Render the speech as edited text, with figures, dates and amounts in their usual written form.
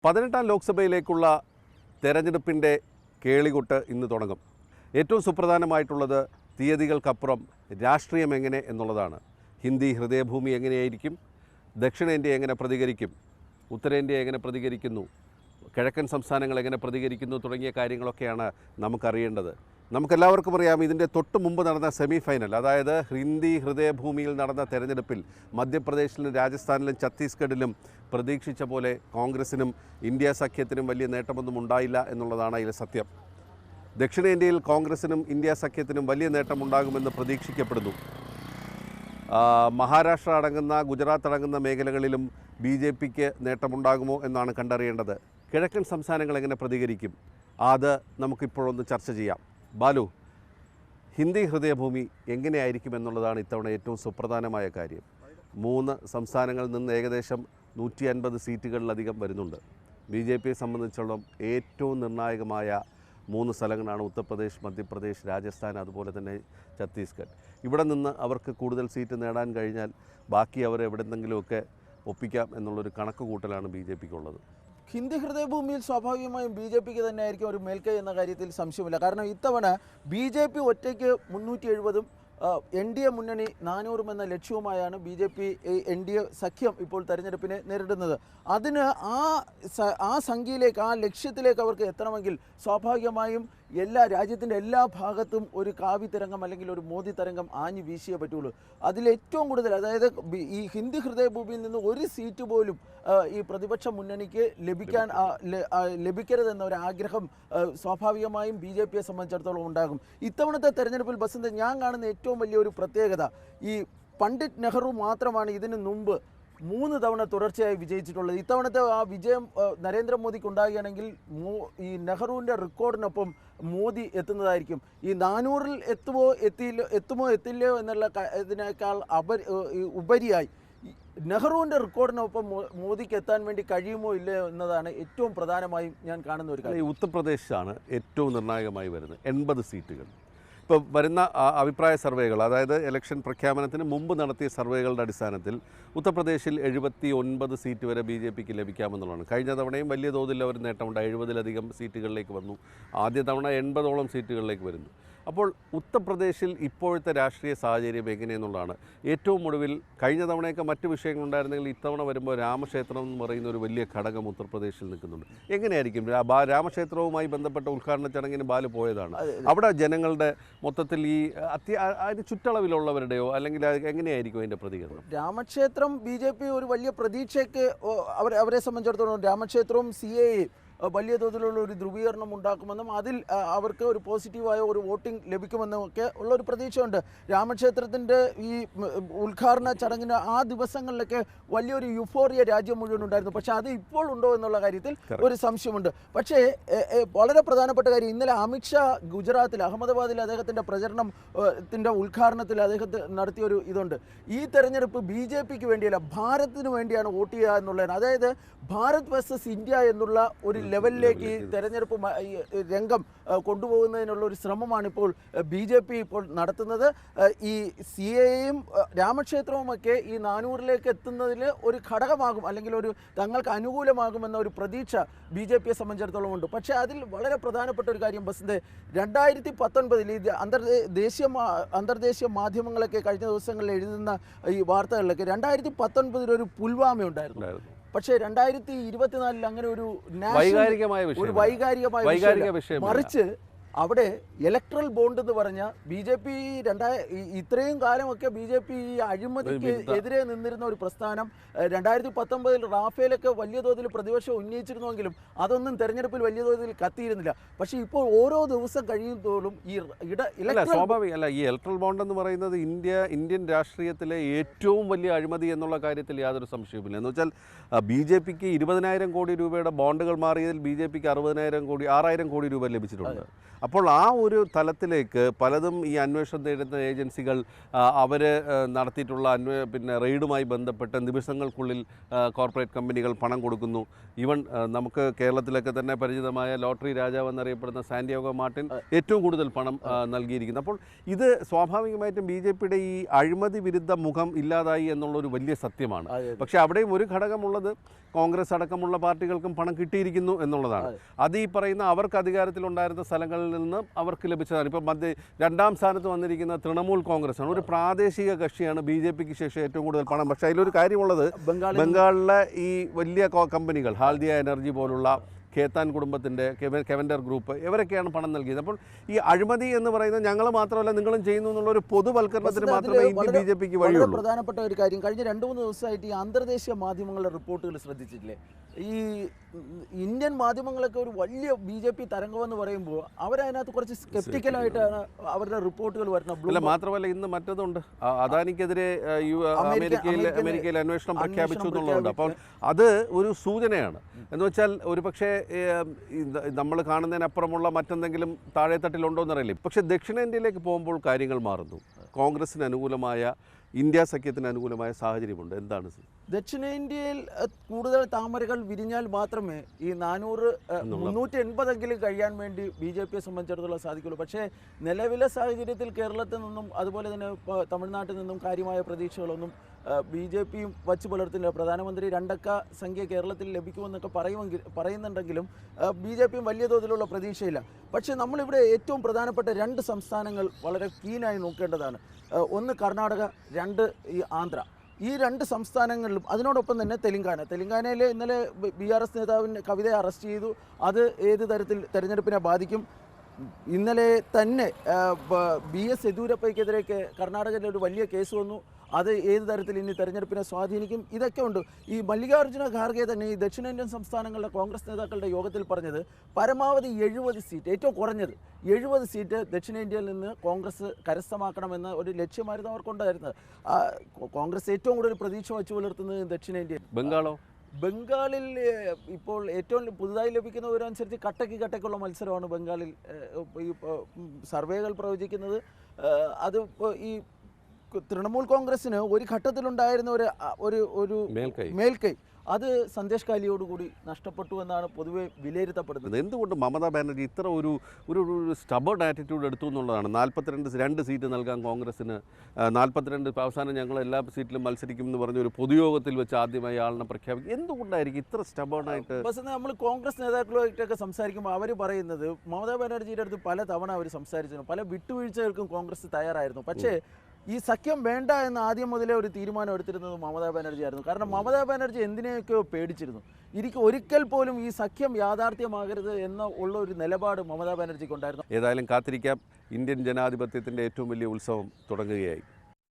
18ാം ലോക്സഭയിലേക്കുള്ള തെരഞ്ഞെടുപ്പിൻ്റെ കേളികൊട്ട് ഇന്ന് തുടങ്ങും. ഏറ്റവും സുപ്രധാനമായിട്ടുള്ളത് തീയതികൾക്കപ്പുറം രാഷ്ട്രീയം എങ്ങനെ എന്നുള്ളതാണ്. ഹിന്ദി ഹൃദയഭൂമി എങ്ങനെയായിരിക്കും, ദക്ഷിണേന്ത്യ എങ്ങനെ പ്രതികരിക്കും, ഉത്തരേന്ത്യ എങ്ങനെ പ്രതികരിക്കുന്നു, കിഴക്കൻ സംസ്ഥാനങ്ങൾ എങ്ങനെ പ്രതികരിക്കുന്നു തുടങ്ങിയ കാര്യങ്ങളൊക്കെയാണ് നമുക്കറിയേണ്ടത്. നമുക്കെല്ലാവർക്കും അറിയാം, ഇതിൻ്റെ തൊട്ട് മുമ്പ് നടന്ന സെമി ഫൈനൽ, അതായത് ഹിന്ദി ഹൃദയഭൂമിയിൽ നടന്ന തെരഞ്ഞെടുപ്പിൽ മധ്യപ്രദേശിലും രാജസ്ഥാനിലും ഛത്തീസ്ഗഡിലും പ്രതീക്ഷിച്ച പോലെ കോൺഗ്രസിനും ഇന്ത്യ സഖ്യത്തിനും വലിയ നേട്ടമൊന്നും ഉണ്ടായില്ല എന്നുള്ളതാണ് അതിലെ സത്യം. ദക്ഷിണേന്ത്യയിൽ കോൺഗ്രസിനും ഇന്ത്യ സഖ്യത്തിനും വലിയ നേട്ടമുണ്ടാകുമെന്ന് പ്രതീക്ഷിക്കപ്പെടുന്നു. മഹാരാഷ്ട്ര അടങ്ങുന്ന ഗുജറാത്ത് അടങ്ങുന്ന മേഖലകളിലും BJPക്ക് നേട്ടമുണ്ടാകുമോ എന്നാണ് കണ്ടറിയേണ്ടത്. കിഴക്കൻ സംസ്ഥാനങ്ങൾ എങ്ങനെ പ്രതികരിക്കും, അത് നമുക്കിപ്പോഴൊന്ന് ചർച്ച ചെയ്യാം. ബാലു, ഹിന്ദി ഹൃദയഭൂമി എങ്ങനെയായിരിക്കും എന്നുള്ളതാണ് ഇത്തവണ ഏറ്റവും സുപ്രധാനമായ കാര്യം. 3 സംസ്ഥാനങ്ങളിൽ നിന്ന് ഏകദേശം 150 സീറ്റുകളിലധികം വരുന്നുണ്ട്. BJPയെ സംബന്ധിച്ചിടത്തോളം ഏറ്റവും നിർണായകമായ 3 സ്ഥലങ്ങളാണ് ഉത്തർപ്രദേശ്, മധ്യപ്രദേശ്, രാജസ്ഥാൻ, അതുപോലെ തന്നെ ഛത്തീസ്ഗഡ്. ഇവിടെ നിന്ന് അവർക്ക് കൂടുതൽ സീറ്റ് നേടാൻ കഴിഞ്ഞാൽ ബാക്കി അവർ എവിടെന്നെങ്കിലുമൊക്കെ ഒപ്പിക്കാം എന്നുള്ളൊരു കണക്ക് കൂട്ടലാണ് BJPക്കുള്ളത്. ഹിന്ദി ഹൃദയഭൂമിയിൽ സ്വാഭാവികമായും BJPക്ക് തന്നെയായിരിക്കും ഒരു മേൽക്കൈ എന്ന കാര്യത്തിൽ സംശയമില്ല. കാരണം ഇത്തവണ BJP ഒറ്റയ്ക്ക് 370-ഉം NDA മുന്നണി 400 എന്ന ലക്ഷ്യവുമായാണ് BJP NDA സഖ്യം ഇപ്പോൾ തെരഞ്ഞെടുപ്പിനെ നേരിടുന്നത്. അതിന് ആ സംഖ്യയിലേക്ക്, ആ ലക്ഷ്യത്തിലേക്ക് അവർക്ക് എത്തണമെങ്കിൽ സ്വാഭാവികമായും രാജ്യത്തിൻ്റെ എല്ലാ ഭാഗത്തും ഒരു കാവി തരംഗം അല്ലെങ്കിൽ ഒരു മോദി തരംഗം ആഞ്ഞു വീശിയേ പറ്റുള്ളൂ. അതിലേറ്റവും കൂടുതൽ, അതായത് ഈ ഹിന്ദി ഹൃദയഭൂമിയിൽ നിന്ന് ഒരു സീറ്റ് പോലും ഈ പ്രതിപക്ഷ മുന്നണിക്ക് ലഭിക്കരുതെന്ന ഒരു ആഗ്രഹം സ്വാഭാവികമായും BJPയെ സംബന്ധിച്ചിടത്തോളം ഉണ്ടാകും. ഇത്തവണത്തെ തെരഞ്ഞെടുപ്പിൽ ബസന്ത് ഞാൻ കാണുന്ന ഏറ്റവും വലിയൊരു പ്രത്യേകത, ഈ പണ്ഡിറ്റ് നെഹ്റു മാത്രമാണ് ഇതിനു മുമ്പ് 3 തവണ തുടർച്ചയായി വിജയിച്ചിട്ടുള്ളത്. ഇത്തവണത്തെ ആ വിജയം നരേന്ദ്രമോദിക്ക് ഉണ്ടാകുകയാണെങ്കിൽ ഈ നെഹ്റുവിൻ്റെ റെക്കോർഡിനൊപ്പം മോദി എത്തുന്നതായിരിക്കും. ഈ 400-ൽ എത്തുമോ എത്തില്ലയോ എന്നുള്ള ഇതിനേക്കാൾ ഉപരിയായി നെഹ്റുവിൻ്റെ റെക്കോർഡിനൊപ്പം മോദിക്ക് എത്താൻ വേണ്ടി കഴിയുമോ ഇല്ലയോ എന്നതാണ് ഏറ്റവും പ്രധാനമായും ഞാൻ കാണുന്ന ഒരു കാര്യം. ഉത്തർപ്രദേശാണ് ഏറ്റവും നിർണായകമായി വരുന്നത്. 80 സീറ്റുകൾ. ഇപ്പോൾ വരുന്ന അഭിപ്രായ സർവേകൾ, അതായത് ഇലക്ഷൻ പ്രഖ്യാപനത്തിന് മുമ്പ് നടത്തിയ സർവേകളുടെ അടിസ്ഥാനത്തിൽ ഉത്തർപ്രദേശിൽ 79 സീറ്റ് വരെ BJPക്ക് ലഭിക്കാമെന്നുള്ളതാണ്. കഴിഞ്ഞ തവണയും വലിയ തോതിൽ അവർ നേട്ടമുണ്ടായി, 70-ലധികം സീറ്റുകളിലേക്ക് വന്നു. ആദ്യ തവണ 80ഓളം സീറ്റുകളിലേക്ക് വരുന്നു. അപ്പോൾ ഉത്തർപ്രദേശിൽ ഇപ്പോഴത്തെ രാഷ്ട്രീയ സാഹചര്യം എങ്ങനെയെന്നുള്ളതാണ്. ഏറ്റവും ഒടുവിൽ കഴിഞ്ഞ തവണയൊക്കെ മറ്റ് വിഷയങ്ങളുണ്ടായിരുന്നെങ്കിൽ ഇത്തവണ വരുമ്പോൾ രാമക്ഷേത്രം എന്ന് പറയുന്ന ഒരു വലിയ ഘടകം ഉത്തർപ്രദേശിൽ നിൽക്കുന്നുണ്ട്. എങ്ങനെയായിരിക്കും രാമക്ഷേത്രവുമായി ബന്ധപ്പെട്ട ഉദ്ഘാടന ചടങ്ങിന് ബാലു പോയതാണ്. അവിടെ ജനങ്ങളുടെ മൊത്തത്തിൽ ഈ അതിന് ചുറ്റളവിലുള്ളവരുടെയോ അല്ലെങ്കിൽ എങ്ങനെയായിരിക്കും അതിൻ്റെ പ്രതികരണം? രാമക്ഷേത്രം BJP ഒരു വലിയ പ്രതീക്ഷയ്ക്ക് അവരെ സംബന്ധിച്ചിടത്തോളം രാമക്ഷേത്രവും CAA വലിയ തോതിലുള്ള ഒരു ധ്രുവീകരണം ഉണ്ടാക്കുമെന്നും അതിൽ അവർക്ക് ഒരു പോസിറ്റീവായ ഒരു വോട്ടിംഗ് ലഭിക്കുമെന്നും ഒക്കെ ഉള്ളൊരു പ്രതീക്ഷയുണ്ട്. രാമക്ഷേത്രത്തിൻ്റെ ഈ ഉദ്ഘാടന ചടങ്ങിന് ആ ദിവസങ്ങളിലൊക്കെ വലിയൊരു യുഫോറിയ രാജ്യം മുഴുവൻ ഉണ്ടായിരുന്നു. പക്ഷേ അത് ഇപ്പോൾ ഉണ്ടോ എന്നുള്ള കാര്യത്തിൽ ഒരു സംശയമുണ്ട്. പക്ഷേ വളരെ പ്രധാനപ്പെട്ട കാര്യം, ഇന്നലെ അമിത്ഷാ ഗുജറാത്തിൽ അഹമ്മദാബാദിൽ അദ്ദേഹത്തിൻ്റെ പ്രചരണത്തിൻ്റെ ഉദ്ഘാടനത്തിൽ അദ്ദേഹത്തെ നടത്തിയൊരു ഇതുണ്ട്. ഈ തെരഞ്ഞെടുപ്പ് BJPക്ക് വേണ്ടിയല്ല, ഭാരതത്തിന് വേണ്ടിയാണ് വോട്ട് ചെയ്യുക എന്നുള്ളതാണ്. അതായത് ഭാരത് വേഴ്സസ് ഇന്ത്യ എന്നുള്ള ഒരു ലെവലിലേക്ക് ഈ തെരഞ്ഞെടുപ്പ് രംഗം കൊണ്ടുപോകുന്നതിനുള്ള ഒരു ശ്രമമാണ് ഇപ്പോൾ BJP ഇപ്പോൾ നടത്തുന്നത്. ഈ CAAയും രാമക്ഷേത്രവുമൊക്കെ ഈ 400-ലേക്ക് എത്തുന്നതിൽ ഒരു ഘടകമാകും, അല്ലെങ്കിൽ ഒരു തങ്ങൾക്ക് അനുകൂലമാകുമെന്ന ഒരു പ്രതീക്ഷ BJPയെ സംബന്ധിച്ചിടത്തോളം ഉണ്ട്. പക്ഷേ അതിൽ വളരെ പ്രധാനപ്പെട്ട ഒരു കാര്യം ബസന്ത്, 2019 ഈ അന്തർദേശീയ മാധ്യമങ്ങളൊക്കെ കഴിഞ്ഞ ദിവസങ്ങളിൽ എഴുതുന്ന ഈ വാർത്തകളിലൊക്കെ 2019 ഒരു പുൽവാമ ഉണ്ടായിരുന്നു. പക്ഷേ 2024 അങ്ങനെ ഒരു വൈകാരികമായ വിഷയം, മറിച്ച് അവിടെ ഇലക്ട്രൽ ബോണ്ട് എന്ന് പറഞ്ഞ BJP ഇത്രയും കാലമൊക്കെ BJP ഈ അഴിമതിക്ക് എതിരെ നിന്നിരുന്ന ഒരു പ്രസ്ഥാനം 2019 റാഫേലൊക്കെ വലിയ തോതിൽ പ്രതിപക്ഷം ഉന്നയിച്ചിരുന്നുവെങ്കിലും അതൊന്നും തെരഞ്ഞെടുപ്പിൽ വലിയ തോതിൽ കത്തിയിരുന്നില്ല. പക്ഷേ ഇപ്പോൾ ഓരോ ദിവസം കഴിയുമ്പോഴും ഈ സ്വാഭാവികമല്ല, ഈ ഇലക്ട്രൽ ബോണ്ട് എന്ന് പറയുന്നത് ഇന്ത്യൻ രാഷ്ട്രീയത്തിലെ ഏറ്റവും വലിയ അഴിമതി എന്നുള്ള കാര്യത്തിൽ യാതൊരു സംശയവുമില്ല. എന്ന് വെച്ചാൽ BJPക്ക് 20,000 കോടി രൂപയുടെ ബോണ്ടുകൾ മാറിയതിൽ BJPക്ക് 6,000 കോടി രൂപ ലഭിച്ചിട്ടുണ്ട്. അപ്പോൾ ആ ഒരു തലത്തിലേക്ക് പലതും ഈ അന്വേഷണം തേടുന്ന ഏജൻസികൾ അവർ നടത്തിയിട്ടുള്ള പിന്നെ റെയ്ഡുമായി ബന്ധപ്പെട്ട് നിമിഷങ്ങൾക്കുള്ളിൽ കോർപ്പറേറ്റ് കമ്പനികൾ പണം കൊടുക്കുന്നു. ഈവൻ നമുക്ക് കേരളത്തിലൊക്കെ തന്നെ പരിചിതമായ ലോട്ടറി രാജാവ് എന്നറിയപ്പെടുന്ന സാന്റിയാഗോ മാർട്ടിൻ ഏറ്റവും കൂടുതൽ പണം നൽകിയിരിക്കുന്നു. അപ്പോൾ ഇത് സ്വാഭാവികമായിട്ടും BJPയുടെ ഈ അഴിമതി വിരുദ്ധ മുഖം ഇല്ലാതായി എന്നുള്ളൊരു വലിയ സത്യമാണ്. പക്ഷേ അവിടെയും ഒരു ഘടകമുള്ളത് കോൺഗ്രസ് അടക്കമുള്ള പാർട്ടികൾക്കും പണം കിട്ടിയിരിക്കുന്നു എന്നുള്ളതാണ്. അത് ഈ പറയുന്ന അവർക്ക് അധികാരത്തിലുണ്ടായിരുന്ന സ്ഥലങ്ങളിൽ നിന്ന് അവർക്ക് ലഭിച്ചതാണ്. ഇപ്പം രണ്ടാം സ്ഥാനത്ത് വന്നിരിക്കുന്ന തൃണമൂൽ കോൺഗ്രസ് ആണ്, ഒരു പ്രാദേശിക കക്ഷിയാണ്. BJPക്ക് ശേഷം ഏറ്റവും കൂടുതൽ പണം. പക്ഷേ അതിലൊരു കാര്യമുള്ളത്, ബംഗാളിലെ ഈ വലിയ കമ്പനികൾ ഹാൽദിയ എനർജി പോലുള്ള ഖേത്താൻ കുടുംബത്തിൻ്റെ കെവൻഡർ ഗ്രൂപ്പ് ഇവരൊക്കെയാണ് പണം നൽകിയത്. അപ്പോൾ ഈ അഴിമതി എന്ന് പറയുന്നത് ഞങ്ങൾ മാത്രമല്ല നിങ്ങളും ചെയ്യുന്നു എന്നുള്ള ഒരു പൊതുവൽക്കരണത്തിന് മാത്രമേ BJPക്ക് വഴിയുള്ളൂ. പ്രധാനപ്പെട്ട ഒരു കാര്യം, കഴിഞ്ഞ 2-3 ദിവസമായിട്ട് ഈ അന്തർദേശീയ മാധ്യമങ്ങളുടെ റിപ്പോർട്ടുകൾ ശ്രദ്ധിച്ചിട്ടില്ലേ? ഈ ഇന്ത്യൻ മാധ്യമങ്ങളൊക്കെ ഒരു വലിയ BJP തരംഗമെന്ന് പറയുമ്പോൾ അവരതിനകത്ത് കുറച്ച് സ്കെപ്റ്റിക്കലായിട്ടാണ് അവരുടെ റിപ്പോർട്ടുകൾ വരുന്നത്. അല്ല, മാത്രമല്ല ഇന്ന് മറ്റതുണ്ട്, അദാനിക്കെതിരെ അമേരിക്കയിൽ അന്വേഷണം പ്രഖ്യാപിച്ചു എന്നുള്ളതുണ്ട്. അപ്പോൾ അത് ഒരു സൂചനയാണ്. എന്ന് വെച്ചാൽ ഒരു പക്ഷേ നമ്മൾ കാണുന്നതിനപ്പുറമുള്ള മറ്റെന്തെങ്കിലും താഴെത്തട്ടിലുണ്ടോ എന്നറിയില്ല. പക്ഷേ ദക്ഷിണേന്ത്യയിലേക്ക് പോകുമ്പോൾ കാര്യങ്ങൾ മാറുന്നു. കോൺഗ്രസിന് അനുകൂലമായ, ഇന്ത്യ സഖ്യത്തിന് അനുകൂലമായ സാഹചര്യമുണ്ട്. എന്താണ് ദക്ഷിണേന്ത്യയിൽ കൂടുതൽ താമരകൾ വിരിഞ്ഞാൽ മാത്രമേ ഈ 380 കഴിയാൻ വേണ്ടി BJPയെ സംബന്ധിച്ചിടത്തോളം സാധിക്കുള്ളൂ. പക്ഷേ നിലവിലെ സാഹചര്യത്തിൽ കേരളത്തിൽ നിന്നും അതുപോലെ തന്നെ തമിഴ്നാട്ടിൽ നിന്നും കാര്യമായ പ്രതീക്ഷകളൊന്നും BJPയും വച്ചു പുലർത്തുന്നില്ല. പ്രധാനമന്ത്രി 2 അക്ക സംഖ്യ കേരളത്തിൽ ലഭിക്കുമെന്നൊക്കെ പറയുന്നുണ്ടെങ്കിലും BJPയും വലിയ തോതിലുള്ള പ്രതീക്ഷയില്ല. പക്ഷേ നമ്മളിവിടെ ഏറ്റവും പ്രധാനപ്പെട്ട 2 സംസ്ഥാനങ്ങൾ വളരെ കീനായി നോക്കേണ്ടതാണ്. ഒന്ന് കർണാടക, 2 ഈ ആന്ധ്ര. ഈ 2 സംസ്ഥാനങ്ങളിലും അതിനോടൊപ്പം തന്നെ തെലങ്കാനയിൽ ഇന്നലെ BRS നേതാവിൻ്റെ കവിതയെ അറസ്റ്റ് ചെയ്തു. അത് ഏത് തരത്തിൽ തെരഞ്ഞെടുപ്പിനെ ബാധിക്കും? ഇന്നലെ തന്നെ BS യെദ്യൂരപ്പയ്ക്കെതിരെ കർണാടകയിൽ ഒരു വലിയ കേസ് വന്നു. അത് ഏത് തരത്തിൽ ഇനി തെരഞ്ഞെടുപ്പിനെ സ്വാധീനിക്കും? ഇതൊക്കെ ഉണ്ട്. ഈ മല്ലികാർജ്ജുന ഖാർഗെ തന്നെ ഈ ദക്ഷിണേന്ത്യൻ സംസ്ഥാനങ്ങളിലെ കോൺഗ്രസ് നേതാക്കളുടെ യോഗത്തിൽ പറഞ്ഞത് പരമാവധി 70 സീറ്റ്, ഏറ്റവും കുറഞ്ഞത് 70 സീറ്റ് ദക്ഷിണേന്ത്യയിൽ നിന്ന് കോൺഗ്രസ് കരസ്ഥമാക്കണമെന്ന ഒരു ലക്ഷ്യമായിരുന്നു അവർക്കുണ്ടായിരുന്നത്. കോൺഗ്രസ് ഏറ്റവും കൂടുതൽ പ്രതീക്ഷ വച്ചു പുലർത്തുന്നത് ദക്ഷിണേന്ത്യയിൽ. ബംഗാളിൽ ഇപ്പോൾ ഏറ്റവും പുതുതായി ലഭിക്കുന്ന വിവരമനുസരിച്ച് കട്ടയ്ക്കുള്ള മത്സരമാണ് ബംഗാളിൽ ഈ സർവേകൾ പ്രവചിക്കുന്നത്. അത് ഈ തൃണമൂൽ കോൺഗ്രസിന് ഒരു ഘട്ടത്തിലുണ്ടായിരുന്ന ഒരു മേൽക്കൈ അത് സന്ദേശ് കാലിയോടുകൂടി നഷ്ടപ്പെട്ടു എന്നാണ് പൊതുവെ വിലയിരുത്തപ്പെടുന്നത്. എന്തുകൊണ്ട് മമതാ ബാനർജി ഇത്ര ഒരു സ്റ്റബേർഡ് ആറ്റിറ്റ്യൂഡ് എടുത്തു എന്നുള്ളതാണ്. 42 സീറ്റ് നൽകാൻ കോൺഗ്രസിന്, 42 അവസാനം ഞങ്ങൾ എല്ലാ സീറ്റിലും മത്സരിക്കുമെന്ന് പറഞ്ഞ ഒരു പൊതുയോഗത്തിൽ വെച്ച് ആദ്യമായി ആളിനെ പ്രഖ്യാപിക്കും. എന്തുകൊണ്ടായിരിക്കും ഇത്ര സ്റ്റബേർഡായിട്ട്? പക്ഷേ നമ്മൾ കോൺഗ്രസ് നേതാക്കളുമായിട്ടൊക്കെ സംസാരിക്കുമ്പോൾ അവർ പറയുന്നത് മമതാ ബാനർജിയുടെ അടുത്ത് പല തവണ അവർ സംസാരിച്ചിരുന്നു, പല വിട്ടുവീഴ്ചകൾക്കും കോൺഗ്രസ് തയ്യാറായിരുന്നു. പക്ഷേ ഈ സഖ്യം വേണ്ട എന്ന് ആദ്യം മുതലേ ഒരു തീരുമാനം എടുത്തിരുന്നത് മമതാ ബാനർജി ആയിരുന്നു. കാരണം മമതാ ബാനർജി എന്തിനെയൊക്കെയോ പേടിച്ചിരുന്നു. ഒരിക്കൽ പോലും ഈ സഖ്യം യാഥാർത്ഥ്യമാകരുത് ഉള്ള ഒരു നിലപാട് മമതാ ബാനർജിക്ക് ഉണ്ടായിരുന്നു. ഏതായാലും കാത്തിരിക്കാം. ഇന്ത്യൻ ജനാധിപത്യത്തിൻ്റെ ഏറ്റവും വലിയ ഉത്സവം തുടങ്ങുകയായി.